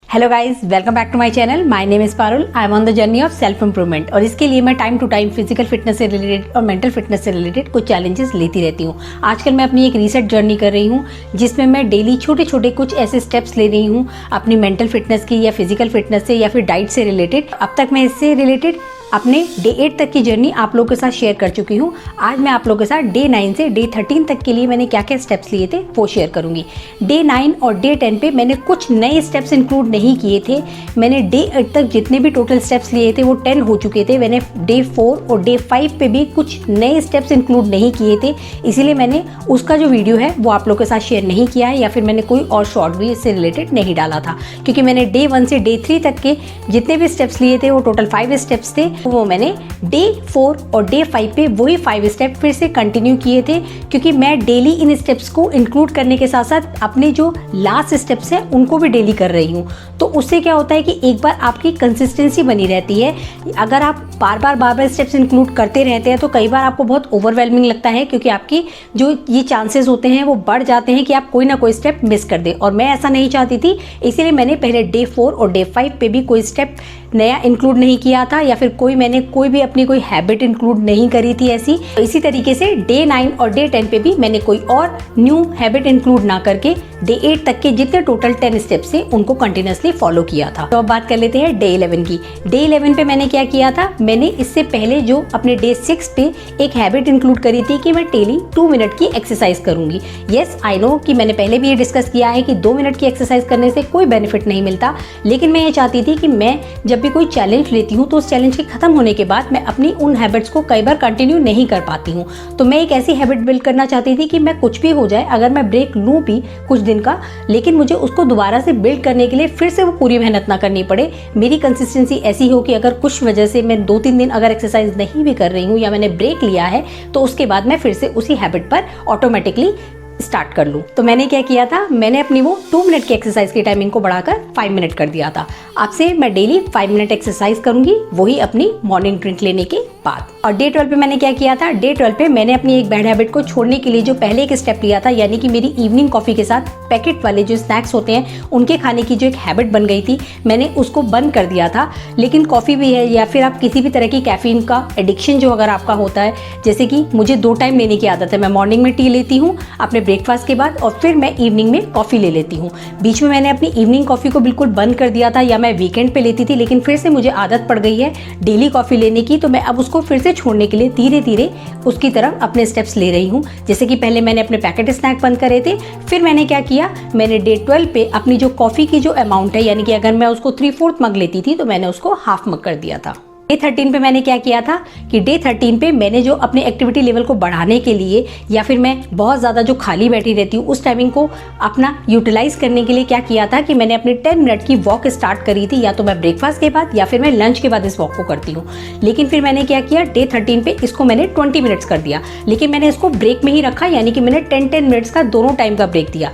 Hello guys, welcome back to my channel. My name is Parul. I am on the journey of self improvement और इसके लिए मैं time to time physical fitness से related और mental fitness से related कुछ challenges लेती रहती हूँ। आजकल मैं अपनी एक रीसेट जर्नी कर रही हूँ जिसमें मैं डेली छोटे छोटे कुछ ऐसे स्टेप्स ले रही हूँ अपनी मेंटल फिटनेस की या फिजिकल फिटनेस से या फिर डाइट से रिलेटेड। अब तक मैं इससे रिलेटेड अपने डे 8 तक की जर्नी आप लोगों के साथ शेयर कर चुकी हूँ। आज मैं आप लोगों के साथ डे 9 से डे 13 तक के लिए मैंने क्या क्या स्टेप्स लिए थे वो शेयर करूँगी। डे 9 और डे 10 पे मैंने कुछ नए स्टेप्स इंक्लूड नहीं किए थे। मैंने डे 8 तक जितने भी टोटल स्टेप्स लिए थे वो 10 हो चुके थे। मैंने डे 4 और डे 5 पे भी कुछ नए स्टेप्स इंक्लूड नहीं किए थे, इसीलिए मैंने उसका जो वीडियो है वो आप लोगों के साथ शेयर नहीं किया है या फिर मैंने कोई और शॉर्ट भी इससे रिलेटेड नहीं डाला था, क्योंकि मैंने डे 1 से डे 3 तक के जितने भी स्टेप्स लिए थे वो टोटल 5 स्टेप्स थे। वो मैंने डे 4 और डे 5 पे वही 5 स्टेप फिर से कंटिन्यू किए थे, क्योंकि मैं डेली इन स्टेप्स को इंक्लूड करने के साथ साथ अपने जो लास्ट स्टेप्स हैं उनको भी डेली कर रही हूँ। तो उससे क्या होता है कि एक बार आपकी कंसिस्टेंसी बनी रहती है। अगर आप बार बार स्टेप्स इंक्लूड करते रहते हैं तो कई बार आपको बहुत ओवरवेलमिंग लगता है, क्योंकि आपकी जो ये चांसेस होते हैं वो बढ़ जाते हैं कि आप कोई ना कोई स्टेप मिस कर दें, और मैं ऐसा नहीं चाहती थी। इसीलिए मैंने पहले डे 4 और डे 5 पे भी कोई स्टेप नया इंक्लूड नहीं किया था या फिर मैंने कोई भी अपनी कोई हैबिट इंक्लूड नहीं करी थी ऐसी। इसी तरीके से डे 9 और डे 10 पे भी मैंने कोई और न्यू हैबिट इंक्लूड ना करके डे 8 तक के जितने टोटल 10 स्टेप्स थे उनको कंटिन्यूअसली फॉलो किया था। तो अब बात कर लेते हैं डे 11 की। डे 11 पे मैंने क्या किया था, मैंने इससे पहले जो अपने डे 6 पे एक हैबिट इंक्लूड करी थी कि मैं डेली 2 मिनट की एक्सरसाइज करूंगी। यस, आई नो कि मैंने पहले भी ये डिस्कस किया है कि 2 मिनट की एक्सरसाइज करने से कोई बेनिफिट नहीं मिलता, लेकिन मैं ये चाहती थी कि मैं जब भी कोई चैलेंज लेती हूँ तो उस चैलेंज के खत्म होने के बाद मैं अपनी उन हैबिट्स को कई बार कंटिन्यू नहीं कर पाती हूँ। तो मैं एक ऐसी हैबिट बिल्ड करना चाहती थी कि मैं कुछ भी हो जाए, अगर मैं ब्रेक लूँ भी कुछ दिन का, लेकिन मुझे उसको दोबारा से बिल्ड करने के लिए फिर से वो पूरी मेहनत ना करनी पड़े। मेरी कंसिस्टेंसी ऐसी हो कि अगर कुछ वजह से मैं 2-3 दिन अगर एक्सरसाइज नहीं भी कर रही हूँ या मैंने ब्रेक लिया है तो उसके बाद मैं फिर से उसी हैबिट पर ऑटोमेटिकली स्टार्ट कर लूँ। तो मैंने क्या किया था, मैंने अपनी वो 2 मिनट की एक्सरसाइज की टाइमिंग को बढ़ाकर 5 मिनट कर दिया था। अब से मैं डेली 5 मिनट एक्सरसाइज करूंगी, वही अपनी मॉर्निंग ड्रिंक लेने के बाद। और डे 12 पे मैंने क्या किया था, डे 12 पे मैंने अपनी एक बैड हैबिट को छोड़ने के लिए जो पहले एक स्टेप लिया था, यानी कि मेरी इवनिंग कॉफी के साथ पैकेट वाले जो स्नैक्स होते हैं उनके खाने की जो एक हैबिट बन गई थी, मैंने उसको बंद कर दिया था। लेकिन कॉफ़ी भी है या फिर आप किसी भी तरह की कैफीन का एडिक्शन जो अगर आपका होता है, जैसे कि मुझे 2 टाइम लेने की आदत है, मैं मॉर्निंग में टी लेती हूँ अपने ब्रेकफास्ट के बाद और फिर मैं इवनिंग में कॉफ़ी ले लेती हूँ। बीच में मैंने अपनी इवनिंग कॉफ़ी को बिल्कुल बंद कर दिया था, या मैं वीकेंड पे लेती थी, लेकिन फिर से मुझे आदत पड़ गई है डेली कॉफ़ी लेने की। तो मैं अब उसको फिर से छोड़ने के लिए धीरे धीरे उसकी तरफ अपने स्टेप्स ले रही हूँ। जैसे कि पहले मैंने अपने पैकेट स्नैक बंद करे थे, फिर मैंने क्या किया, मैंने डे 12 पे अपनी जो कॉफ़ी की जो अमाउंट है, यानी कि अगर मैं उसको 3/4 मग लेती थी तो मैंने उसको हाफ मग कर दिया था। डे 13 पे मैंने क्या किया था कि डे 13 पे मैंने जो अपने एक्टिविटी लेवल को बढ़ाने के लिए या फिर मैं बहुत ज़्यादा जो खाली बैठी रहती हूँ उस टाइमिंग को अपना यूटिलाइज करने के लिए क्या किया था कि मैंने अपनी 10 मिनट की वॉक स्टार्ट करी थी, या तो मैं ब्रेकफास्ट के बाद या फिर मैं लंच के बाद इस वॉक को करती हूँ। लेकिन फिर मैंने क्या किया, डे 13 पे इसको मैंने 20 मिनट्स कर दिया, लेकिन मैंने इसको ब्रेक में ही रखा, यानी कि मैंने 10-10 मिनट्स का दोनों टाइम का ब्रेक दिया।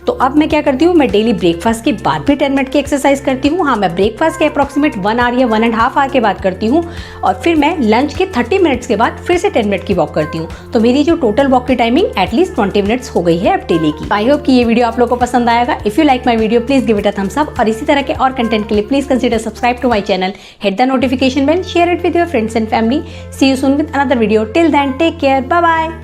तो अब मैं क्या करती हूँ, मैं डेली ब्रेकफास्ट के बाद भी 10 मिनट की एक्सरसाइज करती हूँ। हाँ, मैं ब्रेकफास्ट के अप्रॉक्सीमेट 1 आवर या 1.5 आवर के बाद करती हूँ, और फिर मैं लंच के 30 मिनट्स के बाद फिर से 10 मिनट की वॉक करती हूँ। तो मेरी जो टोटल वॉक की टाइमिंग एटलीस्ट 20 मिनट्स हो गई है अब डेली की। आई होप कि ये वीडियो आप लोगों को पसंद आएगा। If you like my video please give it a thumbs up, और इसी तरह के और कंटेंट के लिए please consider subscribe to my channel, hit the notification bell, share it with your friends and family. See you soon with another video. Till then take care, bye bye.